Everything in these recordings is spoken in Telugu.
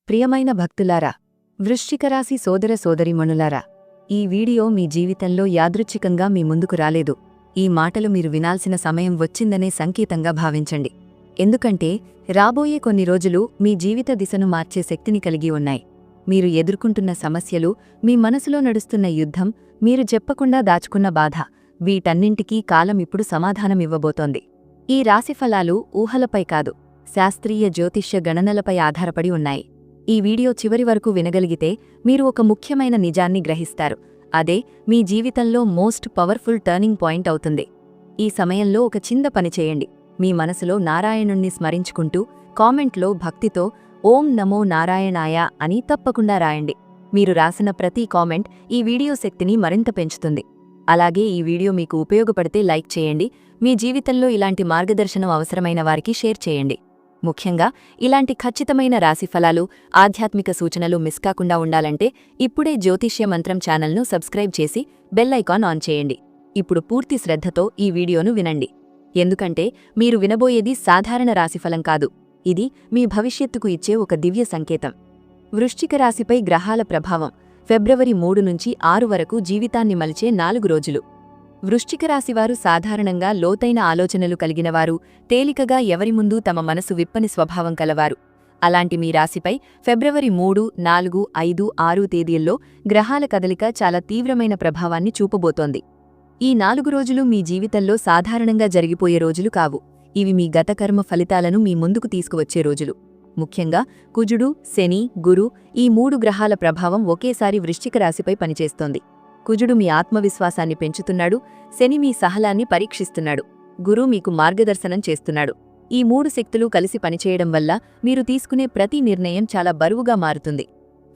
ప్రియమైన భక్తులారా, వృశ్చికరాశి సోదర సోదరీమణులారా, ఈ వీడియో మీ జీవితంలో యాదృచ్ఛికంగా మీ ముందుకు రాలేదు. ఈ మాటలు మీరు వినాల్సిన సమయం వచ్చిందనే సంకేతంగా భావించండి. ఎందుకంటే రాబోయే కొన్ని రోజులు మీ జీవిత దిశను మార్చే శక్తిని కలిగి ఉన్నాయి. మీరు ఎదుర్కొంటున్న సమస్యలు, మీ మనసులో నడుస్తున్న యుద్ధం, మీరు చెప్పకుండా దాచుకున్న బాధ, వీటన్నింటికీ కాలం ఇప్పుడు సమాధానమివ్వబోతోంది. ఈ రాశిఫలాలు ఊహలపై కాదు, శాస్త్రీయ జ్యోతిష్య గణనలపై ఆధారపడి ఉన్నాయి. ఈ వీడియో చివరి వరకు వినగలిగితే మీరు ఒక ముఖ్యమైన నిజాన్ని గ్రహిస్తారు. అదే మీ జీవితంలో మోస్ట్ పవర్ఫుల్ టర్నింగ్ పాయింట్ అవుతుంది. ఈ సమయంలో ఒక చిన్న పని చేయండి. మీ మనసులో నారాయణుణ్ణి స్మరించుకుంటూ కామెంట్లో భక్తితో ఓం నమో నారాయణాయ అని తప్పకుండా రాయండి. మీరు రాసిన ప్రతి కామెంట్ ఈ వీడియో శక్తిని మరింత పెంచుతుంది. అలాగే ఈ వీడియో మీకు ఉపయోగపడితే లైక్ చేయండి. మీ జీవితంలో ఇలాంటి మార్గదర్శనం అవసరమైన వారికి షేర్ చేయండి. ముఖ్యంగా ఇలాంటి ఖచ్చితమైన రాశిఫలాలు, ఆధ్యాత్మిక సూచనలు మిస్ కాకుండా ఉండాలంటే ఇప్పుడే జ్యోతిష్య మంత్రం ఛానల్ను సబ్స్క్రైబ్ చేసి బెల్ ఐకాన్ ఆన్ చేయండి. ఇప్పుడు పూర్తి శ్రద్ధతో ఈ వీడియోను వినండి. ఎందుకంటే మీరు వినబోయేది సాధారణ రాశిఫలం కాదు, ఇది మీ భవిష్యత్తుకు ఇచ్చే ఒక దివ్య సంకేతం. వృశ్చిక రాశిపై గ్రహాల ప్రభావం ఫిబ్రవరి 3 నుంచి 6 వరకు జీవితాన్ని మలిచే 4 రోజులు. వృశ్చిక రాశివారు సాధారణంగా లోతైన ఆలోచనలు కలిగినవారు, తేలికగా ఎవరి ముందు తమ మనసు విప్పని స్వభావం కలవారు. అలాంటి మీ రాశిపై ఫిబ్రవరి 3, 4, 5, 6 తేదీల్లో గ్రహాల కదలిక చాలా తీవ్రమైన ప్రభావాన్ని చూపబోతోంది. ఈ 4 రోజులు మీ జీవితంలో సాధారణంగా జరిగిపోయే రోజులు కావు. ఇవి మీ గత కర్మ ఫలితాలను మీ ముందుకు తీసుకువచ్చే రోజులు. ముఖ్యంగా కుజుడు, శని, గురు ఈ 3 గ్రహాల ప్రభావం ఒకేసారి వృశ్చిక రాశిపై పనిచేస్తోంది. కుజుడు మీ ఆత్మవిశ్వాసాన్ని పెంచుతున్నాడు, శని మీ సహలాన్ని పరీక్షిస్తున్నాడు, గురు మీకు మార్గదర్శనం చేస్తున్నాడు. ఈ 3 శక్తులు కలిసి పనిచేయడం వల్ల మీరు తీసుకునే ప్రతి నిర్ణయం చాలా బరువుగా మారుతుంది.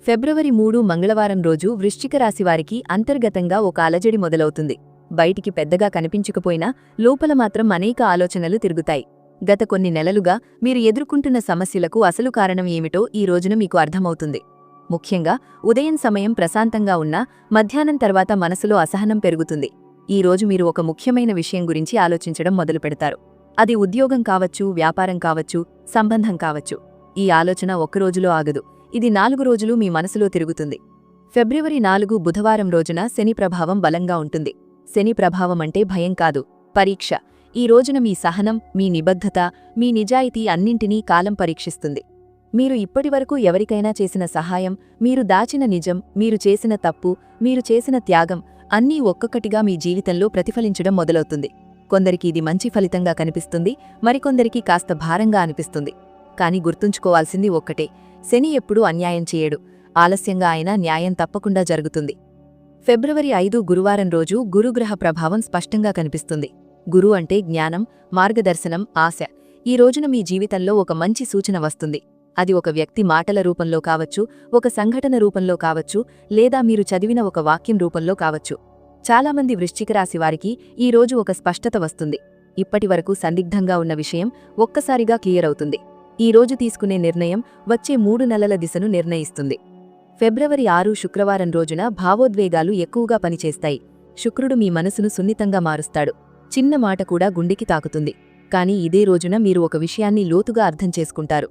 ఫిబ్రవరి 3 మంగళవారం రోజు వృశ్చిక రాశివారికి అంతర్గతంగా ఒక అలజడి మొదలవుతుంది. బయటికి పెద్దగా కనిపించకపోయినా లోపల మాత్రం అనేక ఆలోచనలు తిరుగుతాయి. గత కొన్ని నెలలుగా మీరు ఎదుర్కొంటున్న సమస్యలకు అసలు కారణం ఏమిటో ఈ రోజున మీకు అర్థమవుతుంది. ముఖ్యంగా ఉదయం సమయం ప్రశాంతంగా ఉన్నా మధ్యాహ్నం తర్వాత మనసులో అసహనం పెరుగుతుంది. ఈ రోజు మీరు ఒక ముఖ్యమైన విషయం గురించి ఆలోచించడం మొదలుపెడతారు. అది ఉద్యోగం కావచ్చు, వ్యాపారం కావచ్చు, సంబంధం కావచ్చు. ఈ ఆలోచన ఒక్కరోజులో ఆగదు, ఇది 4 రోజులు మీ మనసులో తిరుగుతుంది. ఫిబ్రవరి 4 బుధవారం రోజున శని ప్రభావం బలంగా ఉంటుంది. శని ప్రభావం అంటే భయం కాదు, పరీక్ష. ఈ రోజున మీ సహనం, మీ నిబద్ధత, మీ నిజాయితీ అన్నింటినీ కాలం పరీక్షిస్తుంది. మీరు ఇప్పటివరకు ఎవరికైనా చేసిన సహాయం, మీరు దాచిన నిజం, మీరు చేసిన తప్పు, మీరు చేసిన త్యాగం అన్నీ ఒక్కొక్కటిగా మీ జీవితంలో ప్రతిఫలించడం మొదలవుతుంది. కొందరికి ఇది మంచి ఫలితంగా కనిపిస్తుంది, మరికొందరికి కాస్త భారంగా అనిపిస్తుంది. కాని గుర్తుంచుకోవాల్సింది ఒక్కటే, శని ఎప్పుడూ అన్యాయం చేయడు. ఆలస్యంగా అయినా న్యాయం తప్పకుండా జరుగుతుంది. ఫిబ్రవరి 5 గురువారం రోజు గురుగ్రహ ప్రభావం స్పష్టంగా కనిపిస్తుంది. గురు అంటే జ్ఞానం, మార్గదర్శనం, ఆశ. ఈ రోజున మీ జీవితంలో ఒక మంచి సూచన వస్తుంది. అది ఒక వ్యక్తి మాటల రూపంలో కావచ్చు, ఒక సంఘటన రూపంలో కావచ్చు, లేదా మీరు చదివిన ఒక వాక్యం రూపంలో కావచ్చు. చాలామంది వృశ్చిక రాశి వారికి ఈ రోజు ఒక స్పష్టత వస్తుంది. ఇప్పటివరకు సందిగ్ధంగా ఉన్న విషయం ఒక్కసారిగా క్లియర్ అవుతుంది. ఈ రోజు తీసుకునే నిర్ణయం వచ్చే 3 నెలల దిశను నిర్ణయిస్తుంది. ఫిబ్రవరి 6 శుక్రవారం రోజున భావోద్వేగాలు ఎక్కువగా పనిచేస్తాయి. శుక్రుడు మీ మనసును సున్నితంగా మారుస్తాడు. చిన్న మాట కూడా గుండెకి తాకుతుంది. కానీ ఇదే రోజున మీరు ఒక విషయాన్ని లోతుగా అర్థం చేసుకుంటారు.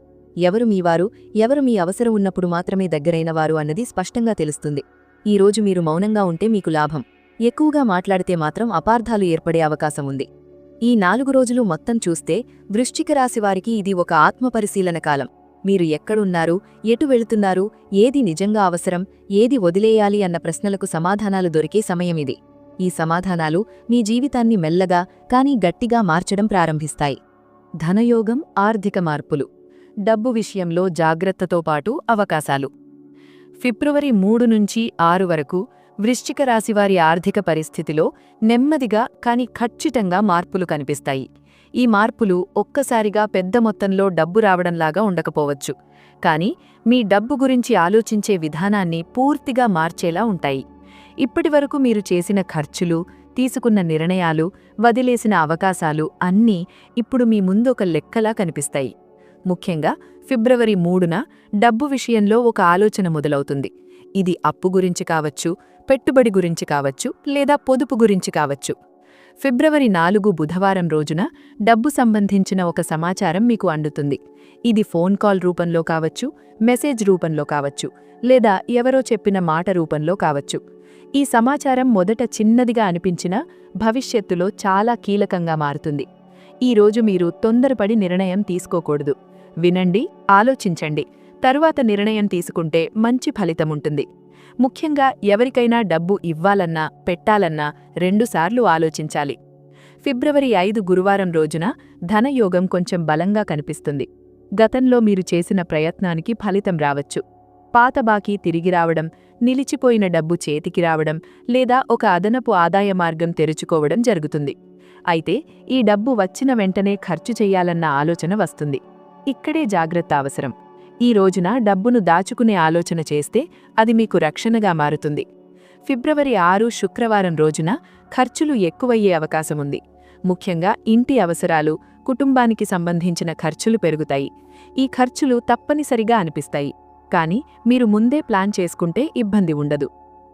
ఎవరు మీవారు, ఎవరు మీ అవసరం ఉన్నప్పుడు మాత్రమే దగ్గరైనవారు అన్నది స్పష్టంగా తెలుస్తుంది. ఈ రోజు మీరు మౌనంగా ఉంటే మీకు లాభం, ఎక్కువగా మాట్లాడితే మాత్రం అపార్థాలు ఏర్పడే అవకాశం ఉంది. ఈ 4 రోజులు మొత్తం చూస్తే వృశ్చిక రాశివారికి ఇది ఒక ఆత్మపరిశీలన కాలం. మీరు ఎక్కడున్నారు, ఎటు వెళుతున్నారు, ఏది నిజంగా అవసరం, ఏది వదిలేయాలి అన్న ప్రశ్నలకు సమాధానాలు దొరికే సమయమిది. ఈ సమాధానాలు మీ జీవితాన్ని మెల్లగా కానీ గట్టిగా మార్చడం ప్రారంభిస్తాయి. ధనయోగం, ఆర్థిక మార్పులు, డబ్బు విషయంలో జాగ్రత్తతో పాటు అవకాశాలు. ఫిబ్రవరి 3 నుంచి 6 వరకు వృశ్చిక రాశివారి ఆర్థిక పరిస్థితిలో నెమ్మదిగా కాని ఖచ్చితంగా మార్పులు కనిపిస్తాయి. ఈ మార్పులు ఒక్కసారిగా పెద్ద మొత్తంలో డబ్బు రావడంలాగా ఉండకపోవచ్చు, కానీ మీ డబ్బు గురించి ఆలోచించే విధానాన్ని పూర్తిగా మార్చేలా ఉంటాయి. ఇప్పటివరకు మీరు చేసిన ఖర్చులు, తీసుకున్న నిర్ణయాలు, వదిలేసిన అవకాశాలు అన్నీ ఇప్పుడు మీ ముందొక లెక్కలా కనిపిస్తాయి. ముఖ్యంగా ఫిబ్రవరి 3న డబ్బు విషయంలో ఒక ఆలోచన మొదలవుతుంది. ఇది అప్పు గురించి కావచ్చు, పెట్టుబడి గురించి కావచ్చు, లేదా పొదుపు గురించి కావచ్చు. ఫిబ్రవరి 4 బుధవారం రోజున డబ్బు సంబంధించిన ఒక సమాచారం మీకు అందుతుంది. ఇది ఫోన్ కాల్ రూపంలో కావచ్చు, మెసేజ్ రూపంలో కావచ్చు, లేదా ఎవరో చెప్పిన మాట రూపంలో కావచ్చు. ఈ సమాచారం మొదట చిన్నదిగా అనిపించినా భవిష్యత్తులో చాలా కీలకంగా మారుతుంది. ఈ రోజు మీరు తొందరపడి నిర్ణయం తీసుకోకూడదు. వినండి, ఆలోచించండి, తరువాత నిర్ణయం తీసుకుంటే మంచి ఫలితముంటుంది. ముఖ్యంగా ఎవరికైనా డబ్బు ఇవ్వాలన్నా, పెట్టాలన్నా 2 సార్లు ఆలోచించాలి. ఫిబ్రవరి 5 గురువారం రోజున ధనయోగం కొంచెం బలంగా కనిపిస్తుంది. గతంలో మీరు చేసిన ప్రయత్నానికి ఫలితం రావచ్చు. పాత బాకీ తిరిగి రావడం, నిలిచిపోయిన డబ్బు చేతికి రావడం, లేదా ఒక అదనపు ఆదాయ మార్గం తెరుచుకోవడం జరుగుతుంది. అయితే ఈ డబ్బు వచ్చిన వెంటనే ఖర్చు చెయ్యాలన్న ఆలోచన వస్తుంది. ఇక్కడే జాగ్రత్త అవసరం. ఈ రోజున డబ్బును దాచుకునే ఆలోచన చేస్తే అది మీకు రక్షణగా మారుతుంది. ఫిబ్రవరి 6 శుక్రవారం రోజున ఖర్చులు ఎక్కువయ్యే అవకాశముంది. ముఖ్యంగా ఇంటి అవసరాలు, కుటుంబానికి సంబంధించిన ఖర్చులు పెరుగుతాయి. ఈ ఖర్చులు తప్పనిసరిగా అనిపిస్తాయి, కానీ మీరు ముందే ప్లాన్ చేసుకుంటే ఇబ్బంది ఉండదు.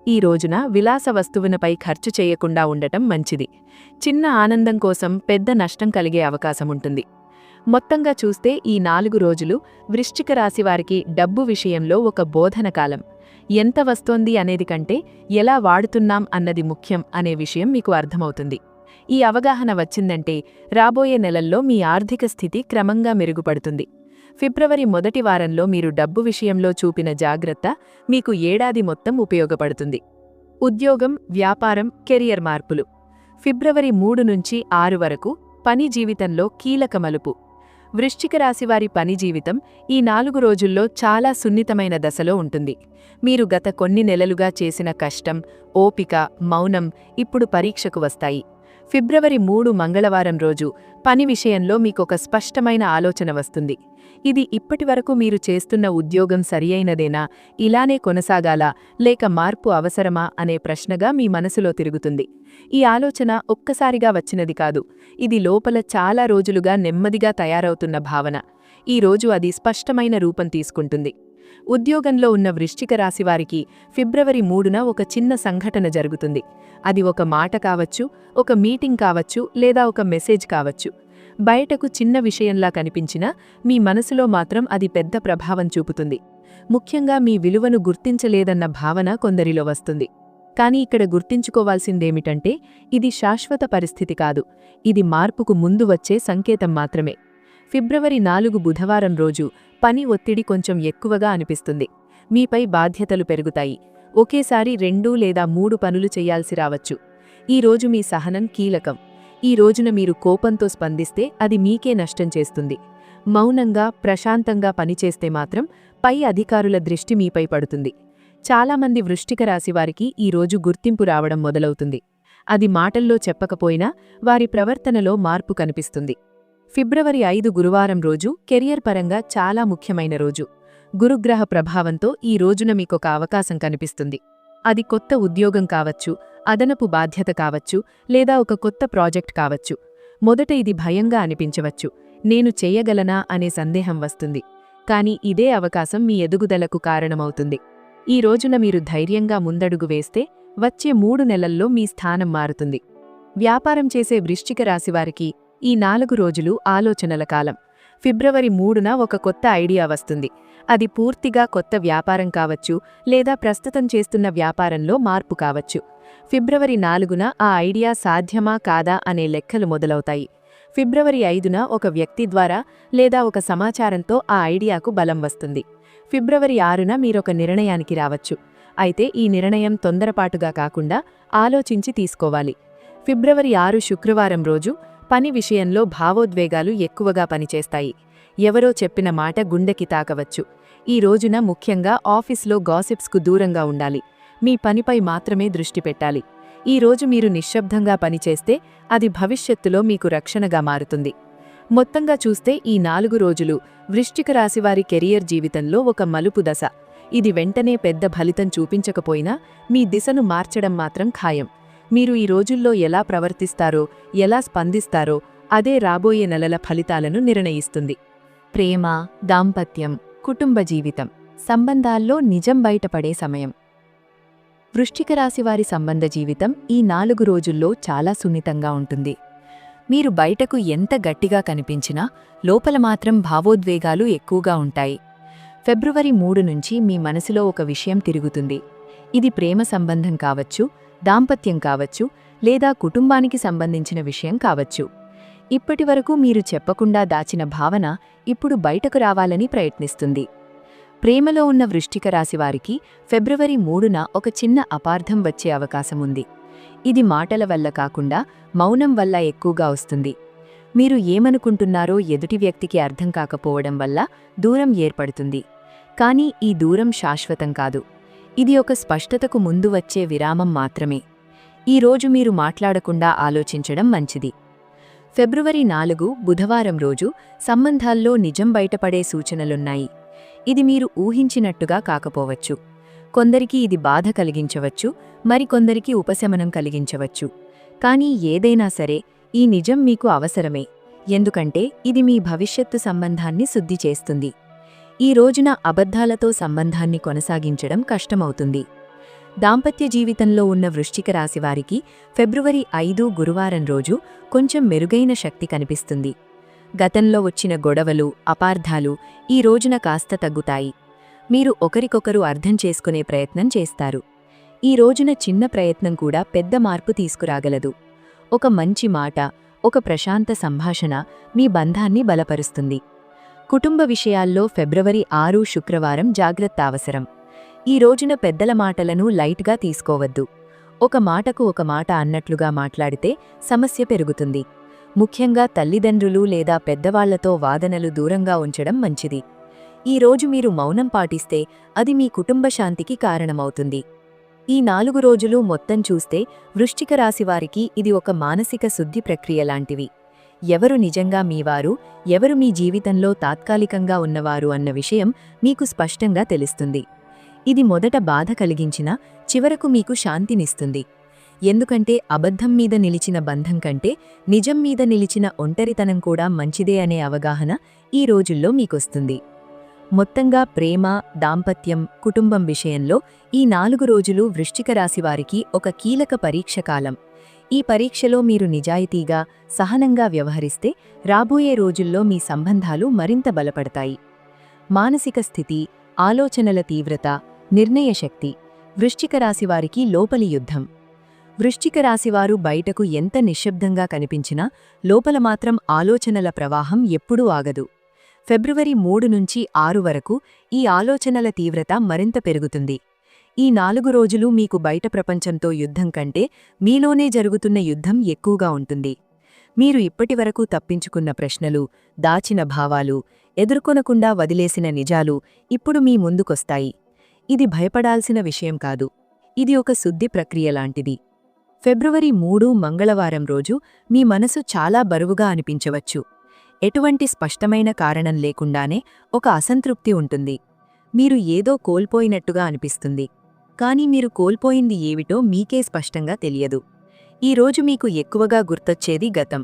ఈ రోజున విలాస వస్తువులపై ఖర్చు చేయకుండా ఉండటం మంచిది. చిన్న ఆనందం కోసం పెద్ద నష్టం కలిగే అవకాశముంటుంది. మొత్తంగా చూస్తే ఈ 4 రోజులు వృశ్చిక రాశివారికి డబ్బు విషయంలో ఒక బోధన కాలం. ఎంత వస్తోంది అనేది కంటే ఎలా వాడుతున్నాం అన్నది ముఖ్యం అనే విషయం మీకు అర్థమవుతుంది. ఈ అవగాహన వచ్చిందంటే రాబోయే నెలల్లో మీ ఆర్థిక స్థితి క్రమంగా మెరుగుపడుతుంది. ఫిబ్రవరి మొదటి వారంలో మీరు డబ్బు విషయంలో చూపిన జాగ్రత్త మీకు ఏడాది మొత్తం ఉపయోగపడుతుంది. ఉద్యోగం, వ్యాపారం, కెరియర్ మార్పులు. ఫిబ్రవరి 3 నుంచి 6 వరకు పని జీవితంలో కీలక మలుపు. వృశ్చిక రాశివారి పని జీవితం ఈ 4 రోజుల్లో చాలా సున్నితమైన దశలో ఉంటుంది. మీరు గత కొన్ని నెలలుగా చేసిన కష్టం, ఓపిక, మౌనం ఇప్పుడు పరీక్షకు వస్తాయి. ఫిబ్రవరి 3 మంగళవారం రోజు పని విషయంలో మీకొక స్పష్టమైన ఆలోచన వస్తుంది. ఇది ఇప్పటివరకు మీరు చేస్తున్న ఉద్యోగం సరియైనదేనా, ఇలానే కొనసాగాలా, లేక మార్పు అవసరమా అనే ప్రశ్నగా మీ మనసులో తిరుగుతుంది. ఈ ఆలోచన ఒక్కసారిగా వచ్చినది కాదు. ఇది లోపల చాలా రోజులుగా నెమ్మదిగా తయారవుతున్న భావన. ఈ రోజు అది స్పష్టమైన రూపం తీసుకుంటుంది. ఉద్యోగంలో ఉన్న వృశ్చిక రాశివారికి ఫిబ్రవరి 3న ఒక చిన్న సంఘటన జరుగుతుంది. అది ఒక మాట కావచ్చు, ఒక మీటింగ్ కావచ్చు, లేదా ఒక మెసేజ్ కావచ్చు. బయటకు చిన్న విషయంలా కనిపించినా మీ మనసులో మాత్రం అది పెద్ద ప్రభావం చూపుతుంది. ముఖ్యంగా మీ విలువను గుర్తించలేదన్న భావన కొందరిలో వస్తుంది. కానీ ఇక్కడ గుర్తించుకోవాల్సిందేమిటంటే ఇది శాశ్వత పరిస్థితి కాదు. ఇది మార్పుకు ముందు వచ్చే సంకేతం మాత్రమే. ఫిబ్రవరి 4 బుధవారం రోజు పని ఒత్తిడి కొంచెం ఎక్కువగా అనిపిస్తుంది. మీపై బాధ్యతలు పెరుగుతాయి. ఒకేసారి 2 లేదా 3 పనులు చెయ్యాల్సి రావచ్చు. ఈ రోజు మీ సహనం కీలకం. ఈ రోజున మీరు కోపంతో స్పందిస్తే అది మీకే నష్టం చేస్తుంది. మౌనంగా, ప్రశాంతంగా పనిచేస్తే మాత్రం పై అధికారుల దృష్టి మీపై పడుతుంది. చాలామంది వృశ్చిక రాశివారికి ఈ రోజు గుర్తింపు రావడం మొదలవుతుంది. అది మాటల్లో చెప్పకపోయినా వారి ప్రవర్తనలో మార్పు కనిపిస్తుంది. ఫిబ్రవరి 5 గురువారం రోజు కెరియర్ పరంగా చాలా ముఖ్యమైన రోజు. గురుగ్రహ ప్రభావంతో ఈ రోజున మీకొక అవకాశం కనిపిస్తుంది. అది కొత్త ఉద్యోగం కావచ్చు, అదనపు బాధ్యత కావచ్చు, లేదా ఒక కొత్త ప్రాజెక్ట్ కావచ్చు. మొదట ఇది భయంగా అనిపించవచ్చు. నేను చెయ్యగలనా అనే సందేహం వస్తుంది. కానీ ఇదే అవకాశం మీ ఎదుగుదలకు కారణమవుతుంది. ఈ రోజున మీరు ధైర్యంగా ముందడుగు వేస్తే వచ్చే 3 నెలల్లో మీ స్థానం మారుతుంది. వ్యాపారం చేసే వృశ్చిక రాశివారికి ఈ 4 రోజులు ఆలోచనల కాలం. ఫిబ్రవరి 3న ఒక కొత్త ఐడియా వస్తుంది. అది పూర్తిగా కొత్త వ్యాపారం కావచ్చు, లేదా ప్రస్తుతం చేస్తున్న వ్యాపారంలో మార్పు కావచ్చు. ఫిబ్రవరి 4న ఆ ఐడియా సాధ్యమా కాదా అనే లెక్కలు మొదలవుతాయి. ఫిబ్రవరి 5న ఒక వ్యక్తి ద్వారా లేదా ఒక సమాచారంతో ఆ ఐడియాకు బలం వస్తుంది. ఫిబ్రవరి 6న మీరొక నిర్ణయానికి రావచ్చు. అయితే ఈ నిర్ణయం తొందరపాటుగా కాకుండా ఆలోచించి తీసుకోవాలి. ఫిబ్రవరి 6 శుక్రవారం రోజు పని విషయంలో భావోద్వేగాలు ఎక్కువగా పనిచేస్తాయి. ఎవరో చెప్పిన మాట గుండెకి తాకవచ్చు. ఈ రోజున ముఖ్యంగా ఆఫీస్లో గాసిప్స్కు దూరంగా ఉండాలి. మీ పనిపై మాత్రమే దృష్టి పెట్టాలి. ఈ రోజు మీరు నిశ్శబ్దంగా పనిచేస్తే అది భవిష్యత్తులో మీకు రక్షణగా మారుతుంది. మొత్తంగా చూస్తే ఈ 4 రోజులు వృశ్చిక రాశివారి కెరియర్ జీవితంలో ఒక మలుపు దశ. ఇది వెంటనే పెద్ద ఫలితం చూపించకపోయినా మీ దిశను మార్చడం మాత్రం ఖాయం. మీరు ఈ రోజుల్లో ఎలా ప్రవర్తిస్తారో, ఎలా స్పందిస్తారో అదే రాబోయే నెలల ఫలితాలను నిర్ణయిస్తుంది. ప్రేమ, దాంపత్యం, కుటుంబ జీవితం, సంబంధాల్లో నిజం బయటపడే సమయం. వృశ్చిక రాశివారి సంబంధ జీవితం ఈ 4 రోజుల్లో చాలా సున్నితంగా ఉంటుంది. మీరు బయటకు ఎంత గట్టిగా కనిపించినా లోపల మాత్రం భావోద్వేగాలు ఎక్కువగా ఉంటాయి. ఫిబ్రవరి 3 నుంచి మీ మనసులో ఒక విషయం తిరుగుతుంది. ఇది ప్రేమ సంబంధం కావచ్చు, దాంపత్యం కావచ్చు, లేదా కుటుంబానికి సంబంధించిన విషయం కావచ్చు. ఇప్పటివరకు మీరు చెప్పకుండా దాచిన భావన ఇప్పుడు బయటకు రావాలని ప్రయత్నిస్తుంది. ప్రేమలో ఉన్న వృశ్చిక రాశివారికి ఫిబ్రవరి 3న ఒక చిన్న అపార్థం వచ్చే అవకాశముంది. ఇది మాటల వల్ల కాకుండా మౌనం వల్ల ఎక్కువగా వస్తుంది. మీరు ఏమనుకుంటున్నారో ఎదుటి వ్యక్తికి అర్థం కాకపోవడం వల్ల దూరం ఏర్పడుతుంది. కానీ ఈ దూరం శాశ్వతం కాదు. ఇది ఒక స్పష్టతకు ముందు వచ్చే విరామం మాత్రమే. ఈ రోజు మీరు మాట్లాడకుండా ఆలోచించడం మంచిది. ఫిబ్రవరి 4 బుధవారం రోజు సంబంధాల్లో నిజం బయటపడే సూచనలున్నాయి. ఇది మీరు ఊహించినట్టుగా కాకపోవచ్చు. కొందరికి ఇది బాధ కలిగించవచ్చు, మరికొందరికి ఉపశమనం కలిగించవచ్చు. కానీ ఏదైనా సరే ఈ నిజం మీకు అవసరమే. ఎందుకంటే ఇది మీ భవిష్యత్తు సంబంధాన్ని శుద్ధి చేస్తుంది. ఈ రోజున అబద్ధాలతో సంబంధాన్ని కొనసాగించడం కష్టమవుతుంది. దాంపత్య జీవితంలో ఉన్న వృశ్చిక రాశివారికి ఫిబ్రవరి 5 గురువారం రోజు కొంచెం మెరుగైన శక్తి కనిపిస్తుంది. గతంలో వచ్చిన గొడవలు, అపార్థాలు ఈ రోజున కాస్త తగ్గుతాయి. మీరు ఒకరికొకరు అర్థం చేసుకునే ప్రయత్నం చేస్తారు. ఈ రోజున చిన్న ప్రయత్నం కూడా పెద్ద మార్పు తీసుకురాగలదు. ఒక మంచి మాట, ఒక ప్రశాంత సంభాషణ మీ బంధాన్ని బలపరుస్తుంది. కుటుంబ విషయాల్లో ఫిబ్రవరి 6 శుక్రవారం జాగ్రత్త అవసరం. ఈ రోజున పెద్దల మాటలను లైట్గా తీసుకోవద్దు. ఒక మాటకు ఒక మాట అన్నట్లుగా మాట్లాడితే సమస్య పెరుగుతుంది. ముఖ్యంగా తల్లిదండ్రులు లేదా పెద్దవాళ్లతో వాదనలు దూరంగా ఉంచడం మంచిది. ఈ రోజు మీరు మౌనం పాటిస్తే అది మీ కుటుంబ శాంతికి కారణమవుతుంది. ఈ 4 రోజులు మొత్తం చూస్తే వృశ్చిక రాశివారికి ఇది ఒక మానసిక శుద్ధి ప్రక్రియ లాంటివి. ఎవరు నిజంగా మీవారు, ఎవరు మీ జీవితంలో తాత్కాలికంగా ఉన్నవారు అన్న విషయం మీకు స్పష్టంగా తెలుస్తుంది. ఇది మొదట బాధ కలిగించినా చివరకు మీకు శాంతినిస్తుంది. ఎందుకంటే అబద్ధం మీద నిలిచిన బంధం కంటే నిజం మీద నిలిచిన ఒంటరితనం కూడా మంచిదే అనే అవగాహన ఈ రోజుల్లో మీకొస్తుంది. మొత్తంగా ప్రేమ, దాంపత్యం, కుటుంబం విషయంలో ఈ 4 రోజులు వృశ్చిక రాశివారికి ఒక కీలక పరీక్ష కాలం. ఈ పరీక్షలో మీరు నిజాయితీగా, సహనంగా వ్యవహరిస్తే రాబోయే రోజుల్లో మీ సంబంధాలు మరింత బలపడతాయి. మానసిక స్థితి, ఆలోచనల తీవ్రత, నిర్ణయశక్తి వృశ్చిక రాశివారికి లోపలి యుద్ధం. వృశ్చిక రాశివారు బయటకు ఎంత నిశ్శబ్దంగా కనిపించినా లోపల మాత్రం ఆలోచనల ప్రవాహం ఎప్పుడూ ఆగదు. ఫిబ్రవరి 3 నుంచి 6 వరకు ఈ ఆలోచనల తీవ్రత మరింత పెరుగుతుంది. ఈ 4 రోజులు మీకు బయట ప్రపంచంతో యుద్ధం కంటే మీలోనే జరుగుతున్న యుద్ధం ఎక్కువగా ఉంటుంది. మీరు ఇప్పటివరకు తప్పించుకున్న ప్రశ్నలు, దాచిన భావాలు, ఎదుర్కొనకుండా వదిలేసిన నిజాలు ఇప్పుడు మీ ముందుకొస్తాయి. ఇది భయపడాల్సిన విషయం కాదు. ఇది ఒక శుద్ధి ప్రక్రియ లాంటిది. ఫిబ్రవరి 3 మంగళవారం రోజు మీ మనసు చాలా బరువుగా అనిపించవచ్చు. ఎటువంటి స్పష్టమైన కారణం లేకుండానే ఒక అసంతృప్తి ఉంటుంది. మీరు ఏదో కోల్పోయినట్టుగా అనిపిస్తుంది. కానీ మీరు కోల్పోయింది ఏమిటో మీకే స్పష్టంగా తెలియదు. ఈ రోజు మీకు ఎక్కువగా గుర్తొచ్చేది గతం.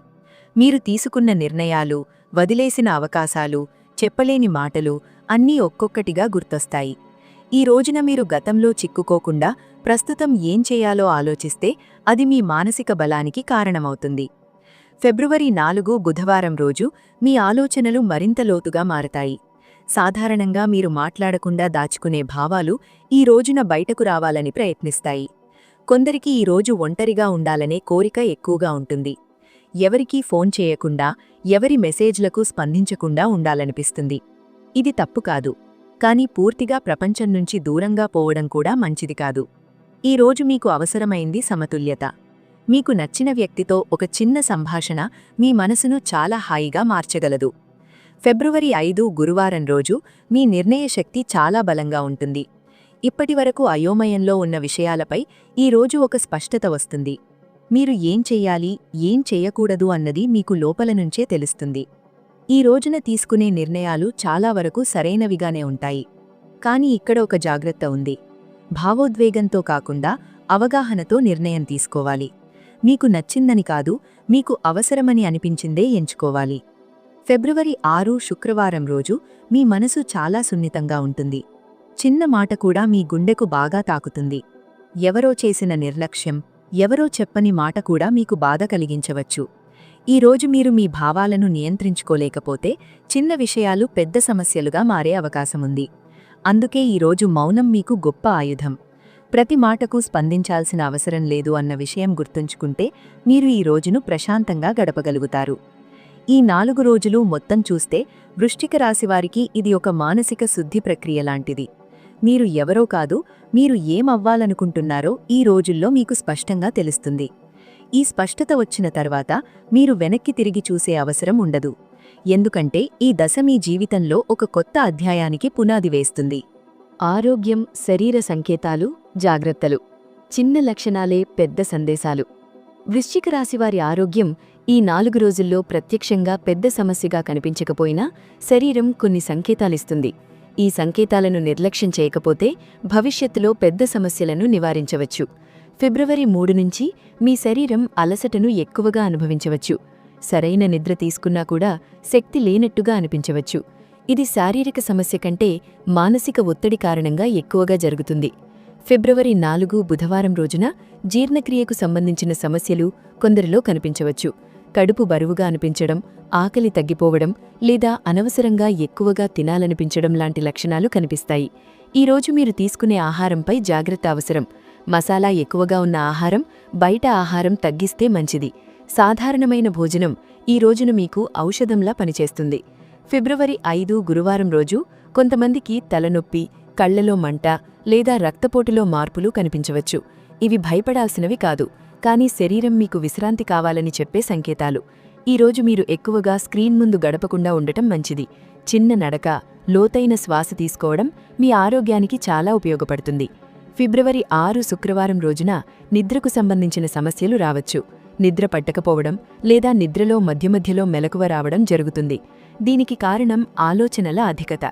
మీరు తీసుకున్న నిర్ణయాలు, వదిలేసిన అవకాశాలు, చెప్పలేని మాటలు అన్నీ ఒక్కొక్కటిగా గుర్తొస్తాయి. ఈ రోజున మీరు గతంలో చిక్కుకోకుండా ప్రస్తుతం ఏం చేయాలో ఆలోచిస్తే అది మీ మానసిక బలానికి కారణమవుతుంది. ఫిబ్రవరి 4 బుధవారం రోజు మీ ఆలోచనలు మరింత లోతుగా మారతాయి. సాధారణంగా మీరు మాట్లాడకుండా దాచుకునే భావాలు ఈ రోజున బయటకు రావాలని ప్రయత్నిస్తాయి. కొందరికి ఈ రోజు ఒంటరిగా ఉండాలనే కోరిక ఎక్కువగా ఉంటుంది. ఎవరికీ ఫోన్ చేయకుండా, ఎవరి మెసేజ్లకు స్పందించకుండా ఉండాలనిపిస్తుంది. ఇది తప్పు కాదు. కానీ పూర్తిగా ప్రపంచం నుంచి దూరంగా పోవడం కూడా మంచిది కాదు. ఈ రోజు మీకు అవసరమైంది సమతుల్యత. మీకు నచ్చిన వ్యక్తితో ఒక చిన్న సంభాషణ మీ మనసును చాలా హాయిగా మార్చగలదు. ఫిబ్రవరి 5 గురువారం రోజు మీ నిర్ణయశక్తి చాలా బలంగా ఉంటుంది. ఇప్పటివరకు అయోమయంలో ఉన్న విషయాలపై ఈ రోజు ఒక స్పష్టత వస్తుంది. మీరు ఏం చెయ్యాలి, ఏం చెయ్యకూడదు అన్నది మీకు లోపల నుంచే తెలుస్తుంది. ఈ రోజున తీసుకునే నిర్ణయాలు చాలా వరకు సరైనవిగానే ఉంటాయి. కానీ ఇక్కడ ఒక జాగ్రత్త ఉంది. భావోద్వేగంతో కాకుండా అవగాహనతో నిర్ణయం తీసుకోవాలి. మీకు నచ్చిందని కాదు, మీకు అవసరమని అనిపించిందే ఎంచుకోవాలి. ఫిబ్రవరి 6 శుక్రవారం రోజు మీ మనసు చాలా సున్నితంగా ఉంటుంది. చిన్న మాట కూడా మీ గుండెకు బాగా తాకుతుంది. ఎవరో చేసిన నిర్లక్ష్యం, ఎవరో చెప్పని మాట కూడా మీకు బాధ కలిగించవచ్చు. ఈరోజు మీరు మీ భావాలను నియంత్రించుకోలేకపోతే చిన్న విషయాలు పెద్ద సమస్యలుగా మారే అవకాశముంది. అందుకే ఈరోజు మౌనం మీకు గొప్ప ఆయుధం. ప్రతి మాటకు స్పందించాల్సిన అవసరం లేదు అన్న విషయం గుర్తుంచుకుంటే మీరు ఈ రోజును ప్రశాంతంగా గడపగలుగుతారు. ఈ 4 రోజులు మొత్తం చూస్తే వృశ్చిక రాశివారికి ఇది ఒక మానసిక శుద్ధి ప్రక్రియ లాంటిది. మీరు ఎవరో కాదు, మీరు ఏమవ్వాలనుకుంటున్నారో ఈ రోజుల్లో మీకు స్పష్టంగా తెలుస్తుంది. ఈ స్పష్టత వచ్చిన తర్వాత మీరు వెనక్కి తిరిగి చూసే అవసరం ఉండదు. ఎందుకంటే ఈ దశ మీ జీవితంలో ఒక కొత్త అధ్యాయానికి పునాది వేస్తుంది. ఆరోగ్యం, శరీర సంకేతాలు, జాగ్రత్తలు. చిన్న లక్షణాలే పెద్ద సందేశాలు. వృశ్చిక రాశివారి ఆరోగ్యం ఈ 4 రోజుల్లో ప్రత్యక్షంగా పెద్ద సమస్యగా కనిపించకపోయినా శరీరం కొన్ని సంకేతాలిస్తుంది. ఈ సంకేతాలను నిర్లక్ష్యం చేయకపోతే భవిష్యత్తులో పెద్ద సమస్యలను నివారించవచ్చు. ఫిబ్రవరి 3 నుంచి మీ శరీరం అలసటను ఎక్కువగా అనుభవించవచ్చు. సరైన నిద్ర తీసుకున్నా కూడా శక్తి లేనట్టుగా అనిపించవచ్చు. ఇది శారీరక సమస్య కంటే మానసిక ఒత్తిడి కారణంగా ఎక్కువగా జరుగుతుంది. ఫిబ్రవరి 4 బుధవారం రోజున జీర్ణక్రియకు సంబంధించిన సమస్యలు కొందరిలో కనిపించవచ్చు. కడుపు బరువుగా అనిపించడం, ఆకలి తగ్గిపోవడం లేదా అనవసరంగా ఎక్కువగా తినాలనిపించడం లాంటి లక్షణాలు కనిపిస్తాయి. ఈరోజు మీరు తీసుకునే ఆహారంపై జాగ్రత్త అవసరం. మసాలా ఎక్కువగా ఉన్న ఆహారం, బయట ఆహారం తగ్గిస్తే మంచిది. సాధారణమైన భోజనం ఈ రోజున మీకు ఔషధంలా పనిచేస్తుంది. ఫిబ్రవరి 5 గురువారం రోజు కొంతమందికి తలనొప్పి, కళ్లలో మంట లేదా రక్తపోటులో మార్పులు కనిపించవచ్చు. ఇవి భయపడాల్సినవి కాదు, కానీ శరీరం మీకు విశ్రాంతి కావాలని చెప్పే సంకేతాలు. ఈరోజు మీరు ఎక్కువగా స్క్రీన్ ముందు గడపకుండా ఉండటం మంచిది. చిన్న నడక, లోతైన శ్వాస తీసుకోవడం మీ ఆరోగ్యానికి చాలా ఉపయోగపడుతుంది. ఫిబ్రవరి 6 శుక్రవారం రోజున నిద్రకు సంబంధించిన సమస్యలు రావచ్చు. నిద్ర పట్టకపోవడం లేదా నిద్రలో మధ్యమధ్యలో మెలకువ రావడం జరుగుతుంది. దీనికి కారణం ఆలోచనల అధికత.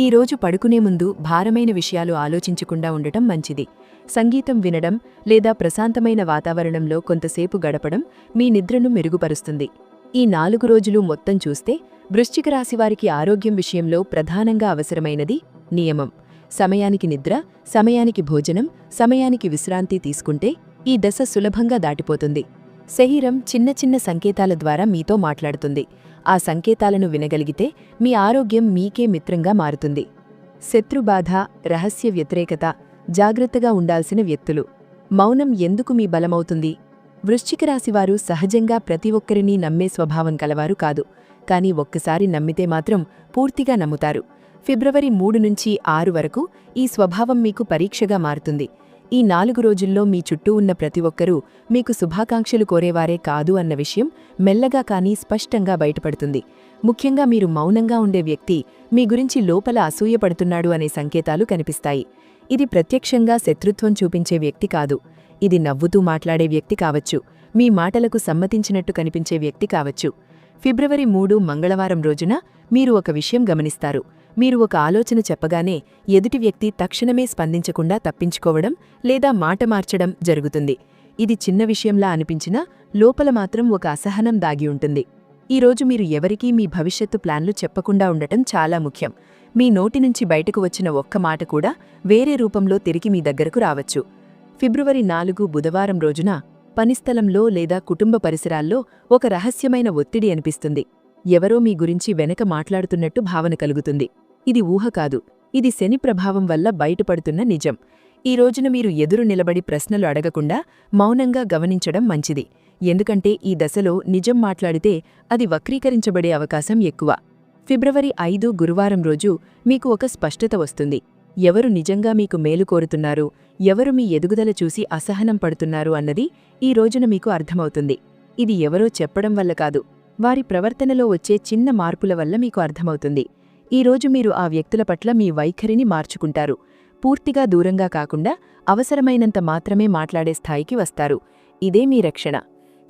ఈరోజు పడుకునే ముందు భారమైన విషయాలు ఆలోచించకుండా ఉండటం మంచిది. సంగీతం వినడం లేదా ప్రశాంతమైన వాతావరణంలో కొంతసేపు గడపడం మీ నిద్రను మెరుగుపరుస్తుంది. ఈ 4 రోజులు మొత్తం చూస్తే వృశ్చిక రాశివారికి ఆరోగ్యం విషయంలో ప్రధానంగా అవసరమైనది నియమం. సమయానికి నిద్ర, సమయానికి భోజనం, సమయానికి విశ్రాంతి తీసుకుంటే ఈ దశ సులభంగా దాటిపోతుంది. శరీరం చిన్న చిన్న సంకేతాల ద్వారా మీతో మాట్లాడుతుంది. ఆ సంకేతాలను వినగలిగితే మీ ఆరోగ్యం మీకే మిత్రంగా మారుతుంది. శత్రుబాధ, రహస్య వ్యతిరేకత, జాగ్రత్తగా ఉండాల్సిన వ్యక్తులు. మౌనం ఎందుకు మీ బలమవుతుంది? వృశ్చిక రాశివారు సహజంగా ప్రతి ఒక్కరినీ నమ్మే స్వభావం కలవారు కాదు, కానీ ఒక్కసారి నమ్మితే మాత్రం పూర్తిగా నమ్ముతారు. ఫిబ్రవరి 3 నుంచి 6 వరకు ఈ స్వభావం మీకు పరీక్షగా మారుతుంది. ఈ 4 రోజుల్లో మీ చుట్టూ ఉన్న ప్రతి ఒక్కరూ మీకు శుభాకాంక్షలు కోరేవారే కాదు అన్న విషయం మెల్లగా కానీ స్పష్టంగా బయటపడుతుంది. ముఖ్యంగా మీరు మౌనంగా ఉండే వ్యక్తి మీ గురించి లోపల అసూయపడుతున్నాడు అనే సంకేతాలు కనిపిస్తాయి. ఇది ప్రత్యక్షంగా శత్రుత్వం చూపించే వ్యక్తి కాదు. ఇది నవ్వుతూ మాట్లాడే వ్యక్తి కావచ్చు, మీ మాటలకు సమ్మతించినట్టు కనిపించే వ్యక్తి కావచ్చు. ఫిబ్రవరి 3 మంగళవారం రోజున మీరు ఒక విషయం గమనిస్తారు. మీరు ఒక ఆలోచన చెప్పగానే ఎదుటి వ్యక్తి తక్షణమే స్పందించకుండా తప్పించుకోవడం లేదా మాట మార్చడం జరుగుతుంది. ఇది చిన్న విషయంలా అనిపించినా లోపల మాత్రం ఒక అసహనం దాగి ఉంటుంది. ఈరోజు మీరు ఎవరికీ మీ భవిష్యత్తు ప్లాన్లు చెప్పకుండా ఉండటం చాలా ముఖ్యం. మీ నోటి నుంచి బయటకు వచ్చిన ఒక్క మాట కూడా వేరే రూపంలో తిరిగి మీ దగ్గరకు రావచ్చు. ఫిబ్రవరి 4 బుధవారం రోజున పనిస్థలంలో లేదా కుటుంబ పరిసరాల్లో ఒక రహస్యమైన ఒత్తిడి అనిపిస్తుంది. ఎవరో మీ గురించి వెనక మాట్లాడుతున్నట్టు భావన కలుగుతుంది. ఇది ఊహ కాదు, ఇది శని ప్రభావం వల్ల బయటపడుతున్న నిజం. ఈ రోజున మీరు ఎదురు నిలబడి ప్రశ్నలు అడగకుండా మౌనంగా గమనించడం మంచిది. ఎందుకంటే ఈ దశలో నిజం మాట్లాడితే అది వక్రీకరించబడే అవకాశం ఎక్కువ. ఫిబ్రవరి 5 గురువారం రోజు మీకు ఒక స్పష్టత వస్తుంది. ఎవరు నిజంగా మీకు మేలు కోరుతున్నారు, ఎవరు మీ ఎదుగుదల చూసి అసహనం పడుతున్నారు అన్నది ఈ రోజున మీకు అర్థమవుతుంది. ఇది ఎవరో చెప్పడం వల్ల కాదు, వారి ప్రవర్తనలో వచ్చే చిన్న మార్పుల వల్ల మీకు అర్థమవుతుంది. ఈరోజు మీరు ఆ వ్యక్తుల పట్ల మీ వైఖరిని మార్చుకుంటారు. పూర్తిగా దూరంగా కాకుండా అవసరమైనంత మాత్రమే మాట్లాడే స్థాయికి వస్తారు. ఇదే మీ రక్షణ.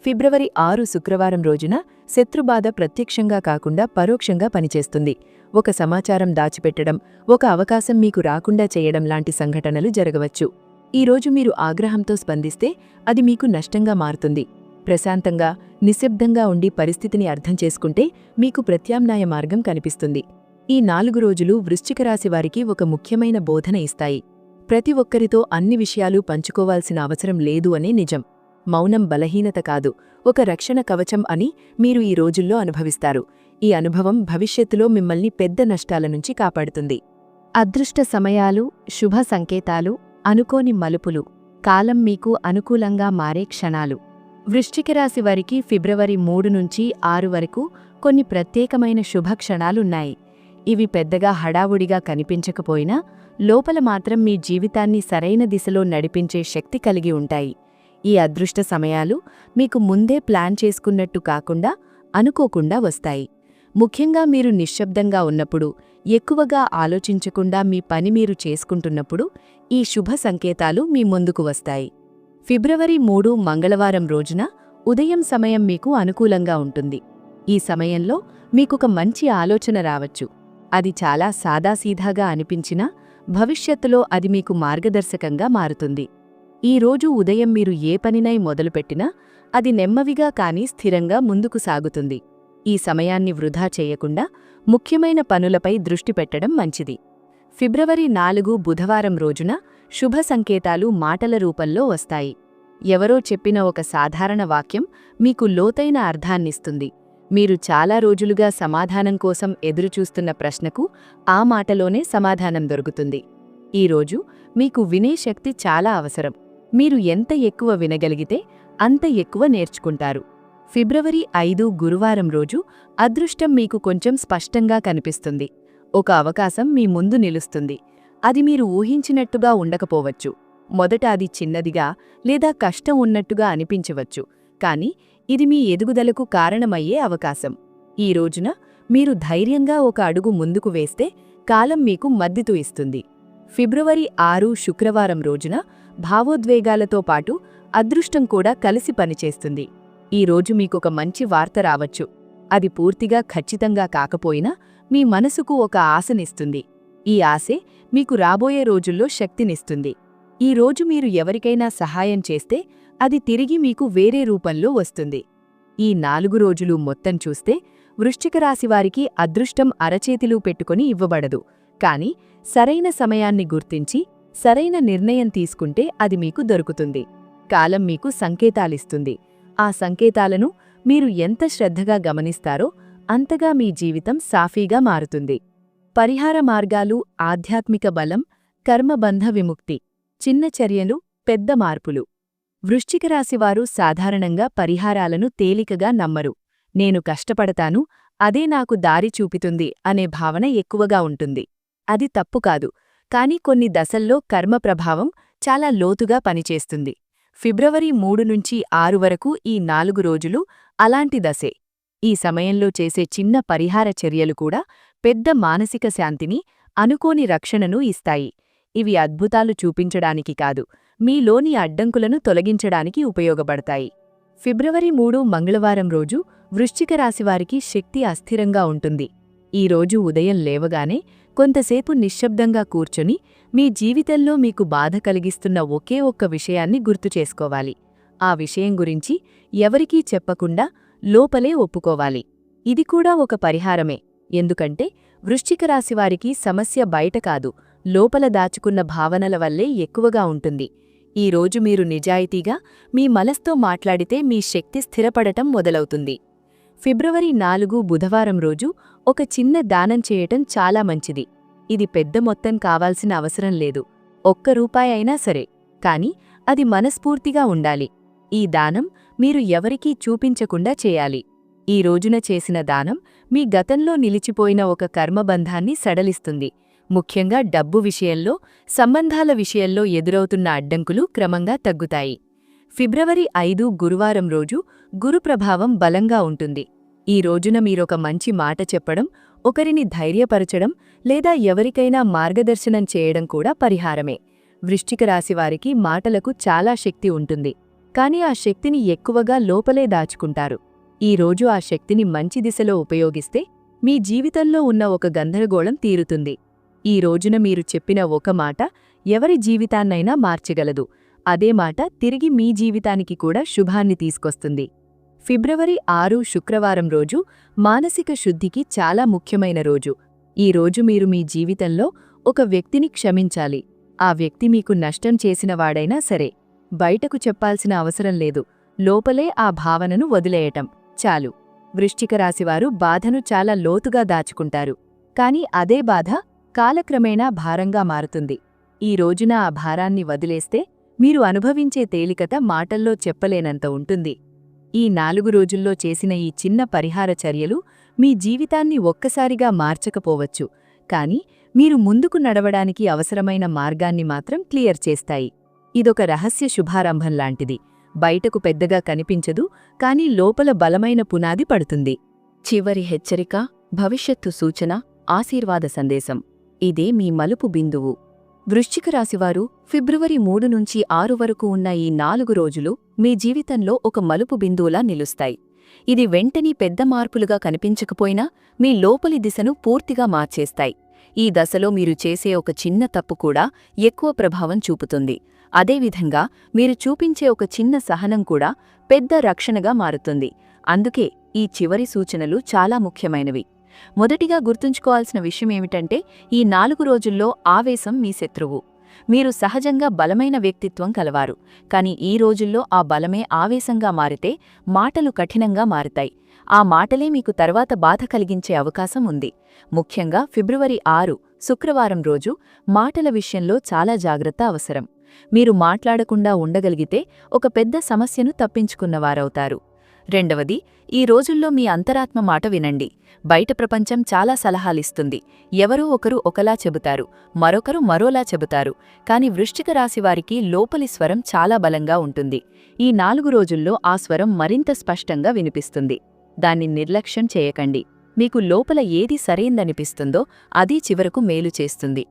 ఫిబ్రవరి 6 శుక్రవారం రోజున శత్రుబాధ ప్రత్యక్షంగా కాకుండా పరోక్షంగా పనిచేస్తుంది. ఒక సమాచారం దాచిపెట్టడం, ఒక అవకాశం మీకు రాకుండా చేయడం లాంటి సంఘటనలు జరగవచ్చు. ఈరోజు మీరు ఆగ్రహంతో స్పందిస్తే అది మీకు నష్టంగా మారుతుంది. ప్రశాంతంగా, నిశ్శబ్దంగా ఉండి పరిస్థితిని అర్థం చేసుకుంటే మీకు ప్రత్యామ్నాయ మార్గం కనిపిస్తుంది. ఈ 4 రోజులు వృశ్చిక రాశి వారికి ఒక ముఖ్యమైన బోధన ఇస్తాయి. ప్రతి ఒక్కరితో అన్ని విషయాలు పంచుకోవాల్సిన అవసరం లేదు అనే నిజం. మౌనం బలహీనత కాదు, ఒక రక్షణ కవచం అని మీరు ఈ రోజుల్లో అనుభవిస్తారు. ఈ అనుభవం భవిష్యత్తులో మిమ్మల్ని పెద్ద నష్టాల నుంచి కాపాడుతుంది. అదృష్ట సమయాలు, శుభ సంకేతాలు, అనుకోని మలుపులు, కాలం మీకు అనుకూలంగా మారే క్షణాలు. వృశ్చిక రాశి వారికి ఫిబ్రవరి 3 నుంచి 6 వరకు కొన్ని ప్రత్యేకమైన శుభక్షణాలున్నాయి. ఇవి పెద్దగా హడావుడిగా కనిపించకపోయినా లోపల మాత్రం మీ జీవితాన్ని సరైన దిశలో నడిపించే శక్తి కలిగి ఉంటాయి. ఈ అదృష్ట సమయాలు మీకు ముందే ప్లాన్ చేసుకున్నట్టు కాకుండా అనుకోకుండా వస్తాయి. ముఖ్యంగా మీరు నిశ్శబ్దంగా ఉన్నప్పుడు, ఎక్కువగా ఆలోచించకుండా మీ పని మీరు చేసుకుంటున్నప్పుడు ఈ శుభ సంకేతాలు మీ ముందుకు వస్తాయి. ఫిబ్రవరి 3 మంగళవారం రోజున ఉదయం సమయం మీకు అనుకూలంగా ఉంటుంది. ఈ సమయంలో మీకొక మంచి ఆలోచన రావచ్చు. అది చాలా సాదాసీదాగా అనిపించినా భవిష్యత్తులో అది మీకు మార్గదర్శకంగా మారుతుంది. ఈ రోజు ఉదయం మీరు ఏ పనినై మొదలుపెట్టినా అది నెమ్మదిగా కానీ స్థిరంగా ముందుకు సాగుతుంది. ఈ సమయాన్ని వృధా చేయకుండా ముఖ్యమైన పనులపై దృష్టి పెట్టడం మంచిది. ఫిబ్రవరి 4 బుధవారం రోజున శుభ సంకేతాలు మాటల రూపంలో వస్తాయి. ఎవరో చెప్పిన ఒక సాధారణ వాక్యం మీకు లోతైన అర్థాన్నిస్తుంది. మీరు చాలా రోజులుగా సమాధానం కోసం ఎదురుచూస్తున్న ప్రశ్నకు ఆ మాటలోనే సమాధానం దొరుకుతుంది. ఈరోజు మీకు వినే శక్తి చాలా అవసరం. మీరు ఎంత ఎక్కువ వినగలిగితే అంత ఎక్కువ నేర్చుకుంటారు. ఫిబ్రవరి 5 గురువారం రోజు అదృష్టం మీకు కొంచెం స్పష్టంగా కనిపిస్తుంది. ఒక అవకాశం మీ ముందు నిలుస్తుంది. అది మీరు ఊహించినట్టుగా ఉండకపోవచ్చు. మొదట అది చిన్నదిగా లేదా కష్టం ఉన్నట్టుగా అనిపించవచ్చు, కానీ ఇది మీ ఎదుగుదలకు కారణమయ్యే అవకాశం. ఈ రోజున మీరు ధైర్యంగా ఒక అడుగు ముందుకు వేస్తే కాలం మీకు మద్దతు ఇస్తుంది. ఫిబ్రవరి 6 శుక్రవారం రోజున భావోద్వేగాలతో పాటు అదృష్టం కూడా కలిసి పనిచేస్తుంది. ఈ రోజు మీకొక మంచి వార్త రావచ్చు. అది పూర్తిగా ఖచ్చితంగా కాకపోయినా మీ మనసుకు ఒక ఆశనిస్తుంది. ఈ ఆశే మీకు రాబోయే రోజుల్లో శక్తినిస్తుంది. ఈ రోజు మీరు ఎవరికైనా సహాయం చేస్తే అది తిరిగి మీకు వేరే రూపంలో వస్తుంది. ఈ 4 రోజులు మొత్తం చూస్తే వృశ్చిక రాశివారికి అదృష్టం అరచేతిలో పెట్టుకొని ఇవ్వబడదు, కానీ సరైన సమయాన్ని గుర్తించి సరైన నిర్ణయం తీసుకుంటే అది మీకు దొరుకుతుంది. కాలం మీకు సంకేతాలిస్తుంది. ఆ సంకేతాలను మీరు ఎంత శ్రద్ధగా గమనిస్తారో అంతగా మీ జీవితం సాఫీగా మారుతుంది. పరిహార మార్గాలు, ఆధ్యాత్మిక బలం, కర్మబంధ విముక్తి, చిన్న చర్యలు, పెద్ద మార్పులు. వృశ్చిక రాశివారు సాధారణంగా పరిహారాలను తేలికగా నమ్మరు. నేను కష్టపడతాను, అదే నాకు దారి చూపుతుంది అనే భావన ఎక్కువగా ఉంటుంది. అది తప్పు కాదు, కానీ కొన్ని దశల్లో కర్మ ప్రభావం చాలా లోతుగా పనిచేస్తుంది. ఫిబ్రవరి 3 నుంచి 6 వరకు ఈ 4 రోజులు అలాంటి దశే. ఈ సమయంలో చేసే చిన్న పరిహార చర్యలు కూడా పెద్ద మానసిక శాంతిని, అనుకోని రక్షణను ఇస్తాయి. ఇవి అద్భుతాలు చూపించడానికి కాదు, మీలోని అడ్డంకులను తొలగించడానికి ఉపయోగపడతాయి. ఫిబ్రవరి 3 మంగళవారం రోజు వృశ్చిక రాశివారికి శక్తి అస్థిరంగా ఉంటుంది. ఈ రోజు ఉదయం లేవగానే కొంతసేపు నిశ్శబ్దంగా కూర్చొని మీ జీవితంలో మీకు బాధ కలిగిస్తున్న ఒకే ఒక్క విషయాన్ని గుర్తుచేసుకోవాలి. ఆ విషయం గురించి ఎవరికీ చెప్పకుండా లోపలే ఒప్పుకోవాలి. ఇది కూడా ఒక పరిహారమే, ఎందుకంటే వృశ్చిక రాశివారికి సమస్య బయట కాదు, లోపల దాచుకున్న భావనల వల్లే ఎక్కువగా ఉంటుంది. ఈ రోజు మీరు నిజాయితీగా మీ మనస్తో మాట్లాడితే మీ శక్తి స్థిరపడటం మొదలవుతుంది. ఫిబ్రవరి 4 బుధవారం రోజు ఒక చిన్న దానం చేయటం చాలా మంచిది. ఇది పెద్ద మొత్తం కావాల్సిన అవసరం లేదు, ₹1 అయినా సరే, కానీ అది మనస్ఫూర్తిగా ఉండాలి. ఈ దానం మీరు ఎవరికీ చూపించకుండా చేయాలి. ఈ రోజున చేసిన దానం మీ గతంలో నిలిచిపోయిన ఒక కర్మబంధాన్ని సడలిస్తుంది. ముఖ్యంగా డబ్బు విషయంలో, సంబంధాల విషయంలో ఎదురవుతున్న అడ్డంకులు క్రమంగా తగ్గుతాయి. ఫిబ్రవరి 5 గురువారం రోజు గురు ప్రభావం బలంగా ఉంటుంది. ఈ రోజున మీరొక మంచి మాట చెప్పడం, ఒకరిని ధైర్యపరచడం లేదా ఎవరికైనా మార్గదర్శనం చేయడం కూడా పరిహారమే. వృశ్చిక రాశివారికి మాటలకు చాలా శక్తి ఉంటుంది, కానీ ఆ శక్తిని ఎక్కువగా లోపలే దాచుకుంటారు. ఈ రోజు ఆ శక్తిని మంచి దిశలో ఉపయోగిస్తే మీ జీవితంలో ఉన్న ఒక గందరగోళం తీరుతుంది. ఈ రోజున మీరు చెప్పిన ఒక మాట ఎవరి జీవితాన్నైనా మార్చగలదు. అదే మాట తిరిగి మీ జీవితానికి కూడా శుభాన్ని తీసుకొస్తుంది. ఫిబ్రవరి 6 శుక్రవారం రోజు మానసిక శుద్ధికి చాలా ముఖ్యమైన రోజు. ఈ రోజు మీరు మీ జీవితంలో ఒక వ్యక్తిని క్షమించాలి, ఆ వ్యక్తి మీకు నష్టం చేసినవాడైనా సరే బయటకు చెప్పాల్సిన అవసరం లేదు, లోపలే ఆ భావనను వదిలేయటం చాలు. వృశ్చిక రాశివారు బాధను చాలా లోతుగా దాచుకుంటారు, కాని అదే బాధ కాలక్రమేణా భారంగా మారుతుంది. ఈ రోజున ఆ భారాన్ని వదిలేస్తే మీరు అనుభవించే తేలికత మాటల్లో చెప్పలేనంత ఉంటుంది. ఈ 4 రోజుల్లో చేసిన ఈ చిన్న పరిహార చర్యలు మీ జీవితాన్ని ఒక్కసారిగా మార్చకపోవచ్చు, కాని మీరు ముందుకు నడవడానికి అవసరమైన మార్గాన్ని మాత్రం క్లియర్ చేస్తాయి. ఇదొక రహస్య శుభారంభం లాంటిది. బయటకు పెద్దగా కనిపించదు, కాని లోపల బలమైన పునాది పడుతుంది. చివరి హెచ్చరిక, భవిష్యత్తు సూచన, ఆశీర్వాద సందేశం. ఇదే మీ మలుపు బిందువు. వృశ్చిక రాశివారు ఫిబ్రవరి 3 నుంచి 6 వరకు ఉన్న ఈ 4 రోజులు మీ జీవితంలో ఒక మలుపు బిందువులా నిలుస్తాయి. ఇది వెంటనే పెద్ద మార్పులుగా కనిపించకపోయినా మీ లోపలి దిశను పూర్తిగా మార్చేస్తాయి. ఈ దశలో మీరు చేసే ఒక చిన్న తప్పు కూడా ఎక్కువ ప్రభావం చూపుతుంది. అదేవిధంగా మీరు చూపించే ఒక చిన్న సహనం కూడా పెద్ద రక్షణగా మారుతుంది. అందుకే ఈ చివరి సూచనలు చాలా ముఖ్యమైనవి. మొదటిగా గుర్తుంచుకోవాల్సిన విషయమేమిటంటే, ఈ 4 రోజుల్లో ఆవేశం మీ శత్రువు. మీరు సహజంగా బలమైన వ్యక్తిత్వం కలవారు, కాని ఈ రోజుల్లో ఆ బలమే ఆవేశంగా మారితే మాటలు కఠినంగా మారుతాయి. ఆ మాటలే మీకు తర్వాత బాధ కలిగించే అవకాశం ఉంది. ముఖ్యంగా ఫిబ్రవరి 6 శుక్రవారం రోజు మాటల విషయంలో చాలా జాగ్రత్త అవసరం. మీరు మాట్లాడకుండా ఉండగలిగితే ఒక పెద్ద సమస్యను తప్పించుకున్నవారవుతారు. రెండవది, ఈ రోజుల్లో మీ అంతరాత్మ మాట వినండి. బయట ప్రపంచం చాలా సలహాలిస్తుంది. ఎవరో ఒకరు ఒకలా చెబుతారు, మరొకరు మరోలా చెబుతారు. కాని వృశ్చిక రాశివారికి లోపలి స్వరం చాలా బలంగా ఉంటుంది. ఈ 4 రోజుల్లో ఆ స్వరం మరింత స్పష్టంగా వినిపిస్తుంది. దాన్ని నిర్లక్ష్యం చేయకండి. మీకు లోపల ఏది సరైందనిపిస్తుందో అది చివరకు మేలు చేస్తుంది.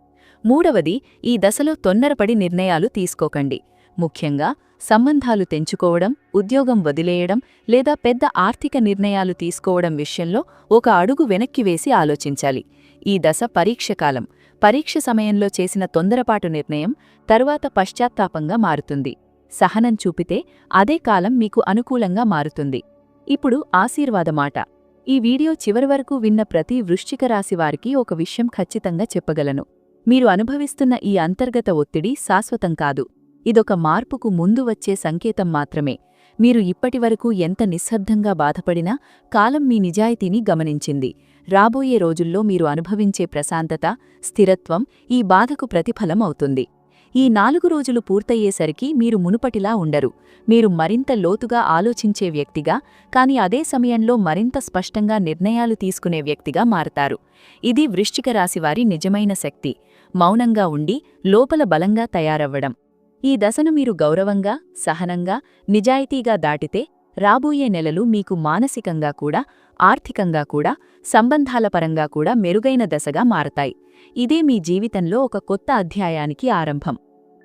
మూడవది, ఈ దశలో తొందరపడి నిర్ణయాలు తీసుకోకండి. ముఖ్యంగా సంబంధాలు తెంచుకోవడం, ఉద్యోగం వదిలేయడం లేదా పెద్ద ఆర్థిక నిర్ణయాలు తీసుకోవడం విషయంలో ఒక అడుగు వెనక్కి వేసి ఆలోచించాలి. ఈ దశ పరీక్షకాలం. పరీక్ష సమయంలో చేసిన తొందరపాటు నిర్ణయం తరువాత పశ్చాత్తాపంగా మారుతుంది. సహనం చూపితే అదే కాలం మీకు అనుకూలంగా మారుతుంది. ఇప్పుడు ఆశీర్వాదమాట. ఈ వీడియో చివరి వరకు విన్న ప్రతి వృశ్చిక రాశివారికి ఒక విషయం ఖచ్చితంగా చెప్పగలను. మీరు అనుభవిస్తున్న ఈ అంతర్గత ఒత్తిడి శాశ్వతం కాదు. ఇదొక మార్పుకు ముందు వచ్చే సంకేతం మాత్రమే. మీరు ఇప్పటివరకు ఎంత నిశ్శబ్దంగా బాధపడినా కాలం మీ నిజాయితీని గమనించింది. రాబోయే రోజుల్లో మీరు అనుభవించే ప్రశాంతత, స్థిరత్వం ఈ బాధకు ప్రతిఫలం అవుతుంది. ఈ 4 రోజులు పూర్తయ్యేసరికి మీరు మునుపటిలా ఉండరు. మీరు మరింత లోతుగా ఆలోచించే వ్యక్తిగా, కాని అదే సమయంలో మరింత స్పష్టంగా నిర్ణయాలు తీసుకునే వ్యక్తిగా మారతారు. ఇది వృశ్చిక రాశివారి నిజమైన శక్తి. మౌనంగా ఉండి లోపల బలంగా తయారవ్వడం. ఈ దశను మీరు గౌరవంగా, సహనంగా, నిజాయితీగా దాటితే రాబోయే నెలలు మీకు మానసికంగా కూడా, ఆర్థికంగా కూడా, సంబంధాల పరంగా కూడా మెరుగైన దశగా మారతాయి. ఇదే మీ జీవితంలో ఒక కొత్త అధ్యాయానికి ఆరంభం.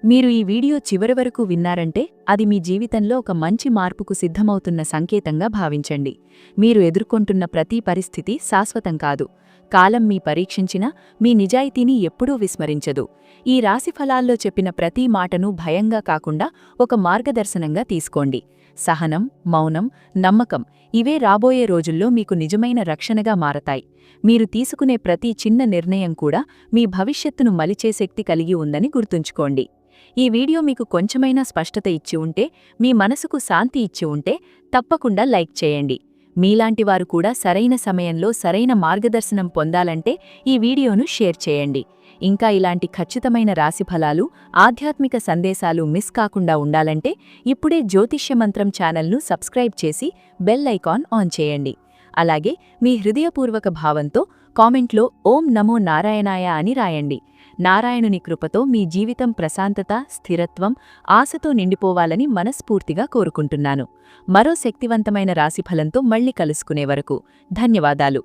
మీరు ఈ వీడియో చివరి వరకు విన్నారంటే అది మీ జీవితంలో ఒక మంచి మార్పుకు సిద్ధమవుతున్న సంకేతంగా భావించండి. మీరు ఎదుర్కొంటున్న ప్రతి పరిస్థితి శాశ్వతం కాదు. కాలం మీ పరీక్షించినా మీ నిజాయితీని ఎప్పుడూ విస్మరించదు. ఈ రాశిఫలాల్లో చెప్పిన ప్రతి మాటను భయంగా కాకుండా ఒక మార్గదర్శనంగా తీసుకోండి. సహనం, మౌనం, నమ్మకం ఇవే రాబోయే రోజుల్లో మీకు నిజమైన రక్షణగా మారతాయి. మీరు తీసుకునే ప్రతి చిన్న నిర్ణయం కూడా మీ భవిష్యత్తును మలిచే శక్తి కలిగి ఉందని గుర్తుంచుకోండి. ఈ వీడియో మీకు కొంచెమైనా స్పష్టత ఇచ్చి ఉంటే, మీ మనసుకు శాంతి ఇచ్చి ఉంటే తప్పకుండా లైక్ చేయండి. మీలాంటివారు కూడా సరైన సమయంలో సరైన మార్గదర్శనం పొందాలంటే ఈ వీడియోను షేర్ చేయండి. ఇంకా ఇలాంటి ఖచ్చితమైన రాశిఫలాలు, ఆధ్యాత్మిక సందేశాలు మిస్ కాకుండా ఉండాలంటే ఇప్పుడే జ్యోతిష్య మంత్రం ఛానల్ను సబ్స్క్రైబ్ చేసి బెల్ ఐకాన్ ఆన్ చేయండి. అలాగే మీ హృదయపూర్వక భావంతో కామెంట్లో ఓం నమో నారాయణాయ అని రాయండి. నారాయణుని కృపతో మీ జీవితం ప్రశాంతత, స్థిరత్వం, ఆశతో నిండిపోవాలని మనస్ఫూర్తిగా కోరుకుంటున్నాను. మరో శక్తివంతమైన రాశిఫలంతో మళ్ళీ కలుసుకునే వరకు ధన్యవాదాలు.